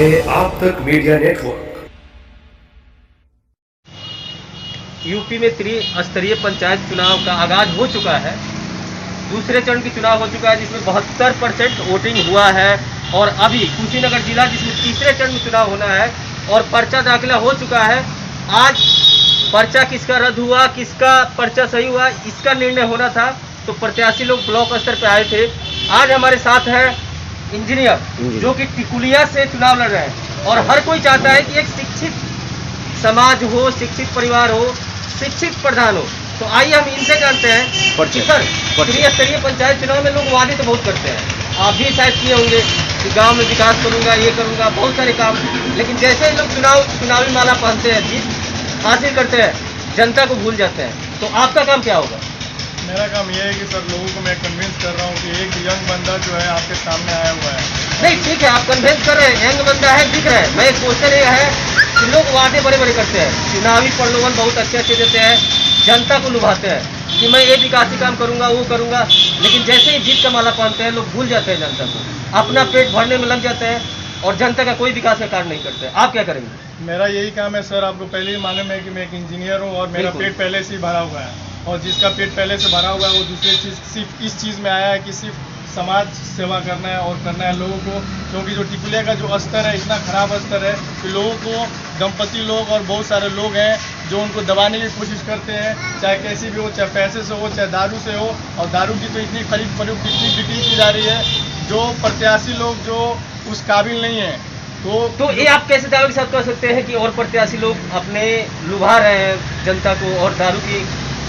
है आप तक मीडिया नेटवर्क। यूपी में त्रिस्तरीय पंचायत चुनाव का आगाज हो चुका है। दूसरे चरण की चुनाव हो चुका है जिसमें 72% वोटिंग हुआ है और अभी कुशीनगर जिला जिसमें तीसरे चरण में चुनाव होना है और पर्चा दाखिला हो चुका है। आज पर्चा किसका रद्द हुआ, किसका पर्चा सही हुआ, इसका निर्णय होना था। तो प्रत्याशी लोग ब्लॉक स्तर पर आए थे। आज हमारे साथ है इंजीनियर जो कि टिकुलिया से चुनाव लड़ रहे हैं और हर कोई चाहता है कि एक शिक्षित समाज हो, शिक्षित परिवार हो, शिक्षित प्रधान हो। तो आइए हम इनसे जानते हैं कि सर त्रिस्तरीय पंचायत चुनाव में लोग वादे तो बहुत करते हैं, आप भी शायद किए होंगे कि गांव में विकास करूंगा, ये करूंगा, बहुत सारे काम, लेकिन जैसे ही लोग चुनावी माला पहनते हैं, जीत हासिल करते हैं, जनता को भूल जाते हैं। तो आपका काम क्या होगा? मेरा काम ये है कि सर लोगों को मैं कन्विंस कर रहा हूँ कि एक यंग बंदा जो है आपके सामने आया हुआ है। नहीं ठीक है, आप कन्विंस कर रहे हैं, यंग बंदा है, दिख रहा है। मैं क्वेश्चन ये है कि लोग वादे बड़े बड़े करते हैं, चुनावी प्रलोभन बहुत अच्छे देते हैं, जनता को लुभाते हैं कि मैं ये विकासी काम करूंगा, वो करूंगा, लेकिन जैसे ही जीत का माला पहनते हैं लोग भूल जाते हैं जनता को, अपना पेट भरने में लग जाते हैं और जनता का कोई विकास का कार्य नहीं करते। आप क्या करेंगे? मेरा यही काम है सर, आपको पहले ही मालूम है कि मैं एक इंजीनियर हूँ और मेरा पेट पहले से ही भरा हुआ है और जिसका पेट पहले से भरा हुआ है वो दूसरी चीज़ सिर्फ इस चीज़ में आया है कि सिर्फ समाज सेवा करना है और करना है लोगों को। क्योंकि जो टिकुलिया का जो स्तर है इतना ख़राब स्तर है कि लोगों को दंपति लोग और बहुत सारे लोग हैं जो उनको दबाने की कोशिश करते हैं, चाहे कैसी भी हो, चाहे पैसे से हो, चाहे दारू से हो। और दारू की तो इतनी खरीद फरोख्त इतनी बिक्री की जा रही है जो प्रत्याशी लोग जो उस काबिल नहीं है। तो ये आप कैसे दावे के साथ कर सकते हैं कि और प्रत्याशी लोग अपने लुभा रहे हैं जनता को और दारू की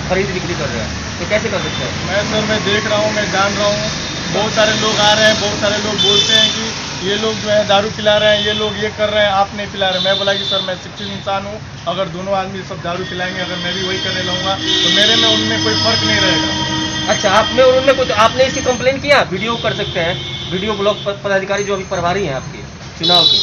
खरीद बिक्री कर रहे हैं? तो कैसे कर सकते हैं? मैं देख रहा हूँ, मैं जान रहा हूँ, बहुत सारे लोग आ रहे हैं, बहुत सारे लोग बोलते हैं कि ये लोग जो है दारू पिला रहे हैं, ये लोग ये कर रहे हैं, आप नहीं पिला रहे। मैं बोला कि सर मैं शिक्षित इंसान हूँ, अगर दोनों आदमी सब दारू पिलाएंगे, अगर मैं भी वही करने लगूंगा तो मेरे में उनमें कोई फर्क नहीं रहेगा। अच्छा, आप में और उनमें कुछ आपने इसकी कंप्लेन किया? वीडियो कर सकते हैं, वीडियो ब्लॉक पदाधिकारी जो अभी प्रभारी हैं आपके चुनाव के,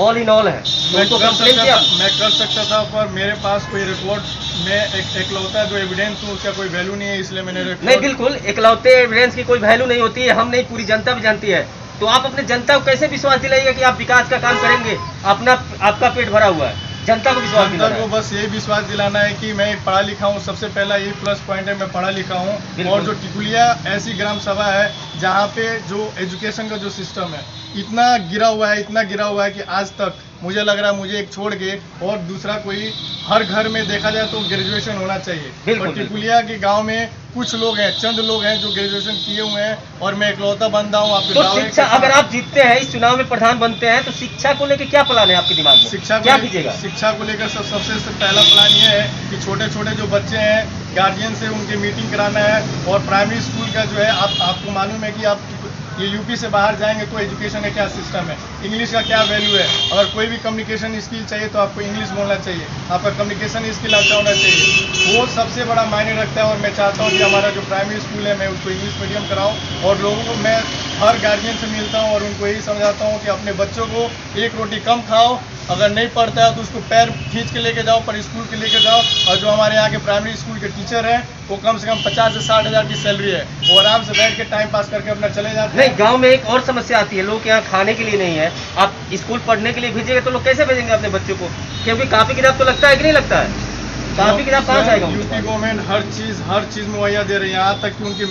ऑल इन ऑल है, तो मैं कर सकता था पर मेरे पास कोई रिकॉर्ड में एकलौता जो एविडेंस हो उसका कोई वैल्यू नहीं है, इसलिए मैंने नहीं, बिल्कुल एकलौते एविडेंस की कोई वैल्यू नहीं होती है, हम नहीं पूरी जनता भी जानती है। तो आप अपने जनता को कैसे विश्वास दिलाइएगा कि आप विकास का काम करेंगे? आपका पेट भरा हुआ है, जनता को विश्वास दिलाना है। बस यही विश्वास दिलाना है कि मैं एक पढ़ा लिखा हूँ, सबसे पहला यही प्लस पॉइंट है, मैं पढ़ा लिखा हूँ। और जो टिकुलिया ऐसी ग्राम सभा है जहाँ पे जो एजुकेशन का जो सिस्टम है इतना गिरा हुआ है कि आज तक मुझे लग रहा है मुझे एक छोड़ के और दूसरा कोई हर घर में देखा जाए तो ग्रेजुएशन होना चाहिए। और टिकुलिया के गांव में कुछ लोग हैं, चंद लोग हैं जो ग्रेजुएशन किए हुए हैं और मैं इकलौता बंदा हूँ। आपके तो शिक्षा, अगर आप जीतते हैं, इस चुनाव में प्रधान बनते हैं, तो शिक्षा को लेकर क्या प्लान है आपके दिमाग में? क्या कीजिएगा? शिक्षा को लेकर सबसे पहला प्लान ये है कि छोटे छोटे जो बच्चे हैं गार्जियन से उनकी मीटिंग कराना है। और प्राइमरी स्कूल का जो है आपको मालूम है कि आप ये यूपी से बाहर जाएंगे तो एजुकेशन का क्या सिस्टम है, इंग्लिश का क्या वैल्यू है। अगर कोई भी कम्युनिकेशन स्किल चाहिए तो आपको इंग्लिश बोलना चाहिए, आपका कम्युनिकेशन स्किल अच्छा होना चाहिए, वो सबसे बड़ा मायने रखता है। और मैं चाहता हूँ कि हमारा जो प्राइमरी स्कूल है मैं उसको इंग्लिश मीडियम कराऊँ और लोगों को मैं हर गार्जियन से मिलता हूँ और उनको यही समझाता हूँ कि अपने बच्चों को एक रोटी कम खाओ, अगर नहीं पढ़ता है तो उसको पैर खींच के लेके जाओ, पर स्कूल के लेके जाओ। और जो हमारे यहाँ के प्राइमरी स्कूल के टीचर हैं वो कम से कम 50 से 60 हज़ार की सैलरी है, वो आराम से बैठ के टाइम पास करके अपना चले जाते हैं। नहीं, गांव में एक और समस्या आती है, लोग के यहाँ खाने के लिए नहीं है। आप स्कूल पढ़ने के लिए भेजेंगे तो लोग कैसे भेजेंगे अपने बच्चों को? क्योंकि कापी किताब तो लगता है कि नहीं लगता है? कापी किताब कहाँ से आएगा? यूपी गवर्नमेंट हर चीज़ मुहैया दे रही है, यहाँ तक कि उनकी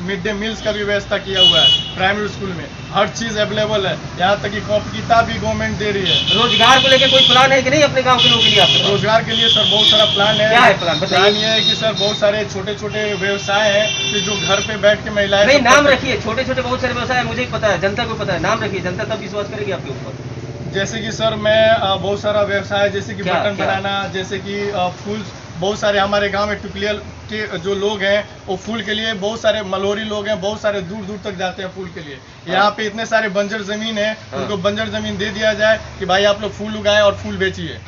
मिड डे मील्स का भी व्यवस्था किया हुआ है प्राइमरी स्कूल में, हर चीज़ अवेलेबल है, यहाँ तक कि कॉपी किताब भी गवर्नमेंट दे रही है। रोजगार को लेकर कोई प्लान है कि नहीं अपने गाँव के लोगों के लिए? आपके रोजगार के लिए सर बहुत सारा प्लान है। क्या है प्लान? प्लान ये है कि सर बहुत सारे छोटे छोटे व्यवसाय हैं कि जो घर पे बैठ के महिलाएं। नहीं, नाम रखिए, छोटे छोटे बहुत सारे व्यवसाय है, मुझे पता है, जनता को पता है, नाम रखिए, जनता तब विश्वास करेगी आपके ऊपर। जैसे कि सर मैं बहुत सारा व्यवसाय, जैसे कि बटन बनाना, जैसे कि फूल, बहुत सारे हमारे गांव में टिकुलिया के जो लोग हैं वो फूल के लिए, बहुत सारे मलहोरी लोग हैं, बहुत सारे दूर दूर तक जाते हैं फूल के लिए। यहाँ पे इतने सारे बंजर जमीन है, उनको बंजर जमीन दे दिया जाए कि भाई आप लोग फूल उगाएं और फूल बेचिए।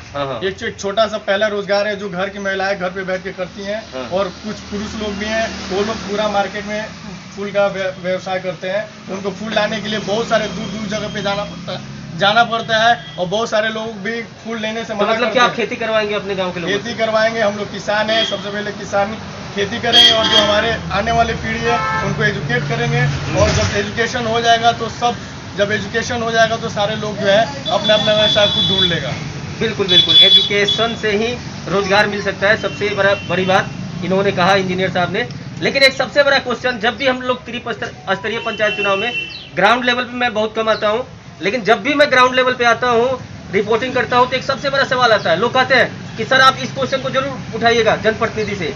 एक छोटा सा पहला रोजगार है जो घर की महिलाएं घर पे बैठ के करती हैं। और कुछ पुरुष लोग भी हैं, वो लोग पूरा मार्केट में फूल का व्यवसाय करते हैं। उनको फूल लाने के लिए बहुत सारे दूर दूर जगह पे जाना पड़ता है और बहुत सारे लोग भी फूल लेने से मना मतलब क्या आप खेती करवाएंगे अपने गांव के लोगों? खेती करवाएंगे, हम लोग किसान हैं, सबसे पहले किसान खेती करेंगे और जो हमारे आने वाली पीढ़ी है उनको एजुकेट करेंगे। और जब एजुकेशन हो जाएगा तो सब जब एजुकेशन हो जाएगा तो सारे लोग जो है अपना अपना व्यवसाय खुद ढूंढ लेगा। बिल्कुल बिल्कुल, एजुकेशन से ही रोजगार मिल सकता है, सबसे बड़ी बात इन्होंने कहा इंजीनियर साहब ने। लेकिन एक सबसे बड़ा क्वेश्चन, जब भी हम लोग त्रिस्तरीय पंचायत चुनाव में ग्राउंड लेवल पे मैं बहुत कम आता हूँ, लेकिन जब भी मैं ग्राउंड लेवल पे आता हूँ, रिपोर्टिंग करता हूँ, तो एक सबसे बड़ा सवाल आता है। लोग कहते हैं कि सर आप इस क्वेश्चन को जरूर उठाइएगा जनप्रतिनिधि से,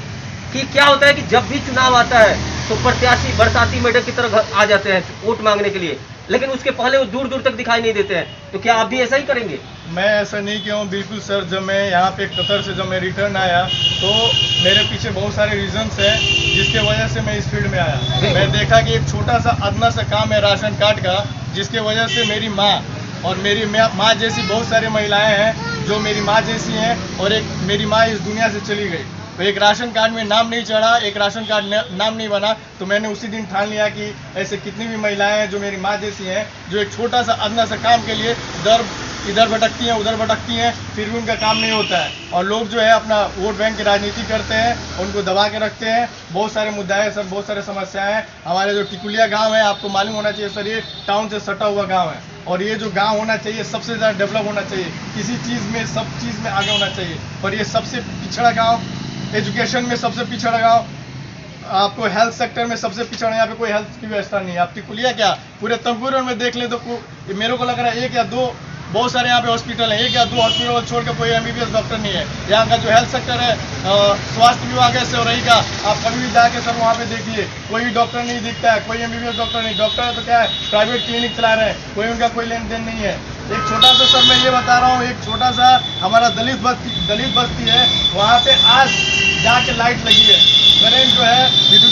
कि क्या होता है कि जब भी चुनाव आता है तो प्रत्याशी बरसाती मेढक की तरह आ जाते हैं वोट मांगने के लिए, लेकिन उसके पहले वो दूर दूर तक दिखाई नहीं देते हैं। तो क्या आप भी ऐसा ही करेंगे? मैं ऐसा नहीं किया हूँ, बिल्कुल सर। जब मैं यहाँ पे कतर से जब मैं रिटर्न आया तो मेरे पीछे बहुत सारे रीजंस हैं जिसके वजह से मैं इस फील्ड में आया। मैं देखा कि एक छोटा सा अदना सा काम है राशन कार्ड का, जिसके वजह से मेरी माँ और मेरी माँ जैसी बहुत सारी महिलाएं हैं जो मेरी माँ जैसी हैं, और एक मेरी माँ इस दुनिया से चली गई। तो एक राशन कार्ड में नाम नहीं चढ़ा, एक राशन कार्ड नाम नहीं बना, तो मैंने उसी दिन ठान लिया कि ऐसे कितनी भी महिलाएं हैं जो मेरी माँ जैसी हैं, जो एक छोटा सा अदना सा काम के लिए इधर भटकती हैं उधर भटकती हैं, फिर भी उनका काम नहीं होता है। और लोग जो है अपना वोट बैंक की राजनीति करते हैं, उनको दबा के रखते हैं। बहुत सारे मुद्दे हैं सर, बहुत सारे समस्याएं हैं। हमारे जो टिकुलिया गांव है, आपको मालूम होना चाहिए सर, ये टाउन से सटा हुआ गांव है, और ये जो गांव होना चाहिए सबसे ज़्यादा डेवलप होना चाहिए, किसी चीज़ में सब चीज़ में आगे होना चाहिए, पर ये सबसे पिछड़ा गाँव, एजुकेशन में सबसे पिछड़ा गाँव, आपको हेल्थ सेक्टर में सबसे पिछड़ा, यहाँ पे कोई हेल्थ की व्यवस्था नहीं है। आप टिकुलिया क्या पूरे तंगूर में देख ले तो मेरे को लग रहा है एक या दो, बहुत सारे यहाँ पे हॉस्पिटल हैं, एक या दो हॉस्पिटल छोड़ के कोई MBBS डॉक्टर नहीं है। यहाँ का जो हेल्थ सेक्टर है, स्वास्थ्य विभाग है सौरई का, आप कभी भी जाके सर वहाँ पे देखिए, कोई डॉक्टर नहीं दिखता है, कोई MBBS डॉक्टर नहीं। डॉक्टर है तो क्या है, प्राइवेट क्लिनिक चला रहे हैं, कोई उनका कोई लेन देन नहीं है। एक छोटा सा सर मैं ये बता रहा हूँ, एक छोटा सा हमारा दलित बस्ती है, वहाँ पे आज जाके लाइट लगी है, करंट जो है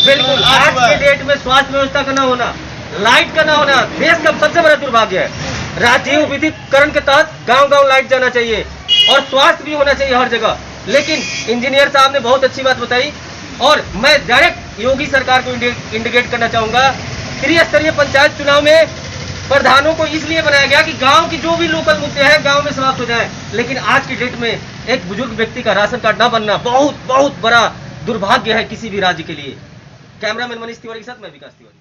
बिल्कुल। आज के डेट में स्वास्थ्य व्यवस्था का न होना, लाइट का न होना देश का सबसे बड़ा दुर्भाग्य है। राजीव विद्युतीकरण के तहत गांव गांव लाइट जाना चाहिए और स्वास्थ्य भी होना चाहिए हर जगह। लेकिन इंजीनियर साहब ने बहुत अच्छी बात बताई, और मैं डायरेक्ट योगी सरकार को इंडिकेट करना चाहूंगा। त्रिस्तरीय पंचायत चुनाव में प्रधानों को इसलिए बनाया गया कि गांव की जो भी लोकल मुद्दे हैं गांव में समाप्त हो जाएं। लेकिन आज की डेट में एक बुजुर्ग व्यक्ति का राशन कार्ड न बनना बहुत बहुत बड़ा दुर्भाग्य है किसी भी राज्य के लिए। कैमरामैन मनीष तिवारी के साथ मैं विकास तिवारी।